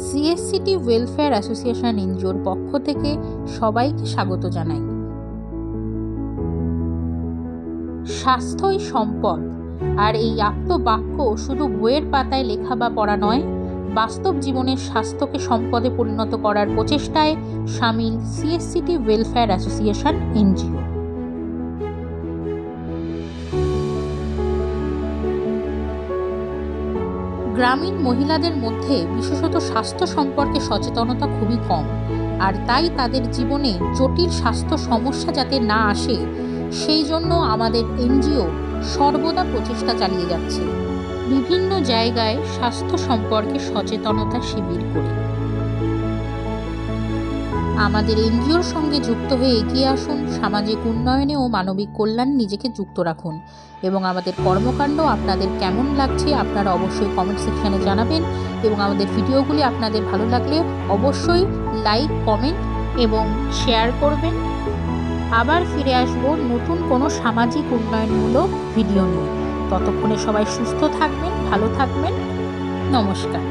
সিএসসিটি welfare association এনজিওর পক্ষ থেকে সবাইকে স্বাগত জানাই। স্বাস্থ্যই সম্পদ, আর এই আপ্তবাক্য শুধু বইয়ের পাতায় লেখা বা পড়া নয়, বাস্তব জীবনের স্বাস্থ্যকে সম্পদে পরিণত করার প্রচেষ্টায় সামিল সিএসসিটি ওয়েলফেয়ার অ্যাসোসিয়েশন এনজিও। গ্রামীণ মহিলাদের মধ্যে বিশেষত স্বাস্থ্য সম্পর্কে সচেতনতা খুবই কম, আর তাই তাদের জীবনে জটিল স্বাস্থ্য সমস্যা যাতে না আসে সেই জন্য আমাদের এনজিও সর্বদা প্রচেষ্টা চালিয়ে যাচ্ছে বিভিন্ন জায়গায় স্বাস্থ্য সম্পর্কে সচেতনতা শিবির করে। আমাদের এনজিওর সঙ্গে যুক্ত হয়ে এগিয়ে আসুন, সামাজিক উন্নয়নে ও মানবিক কল্যাণে নিজেকে যুক্ত রাখুন এবং আমাদের কর্মকাণ্ড আপনাদের কেমন লাগছে আপনারা অবশ্যই কমেন্ট সেকশনে জানাবেন এবং আমাদের ভিডিওগুলি আপনাদের ভালো লাগলে অবশ্যই লাইক, কমেন্ট এবং শেয়ার করবেন। আবার ফিরে আসব নতুন কোনো সামাজিক উন্নয়নমূলক ভিডিও নিয়ে। ততক্ষণে সবাই সুস্থ থাকবেন, ভালো থাকবেন। নমস্কার।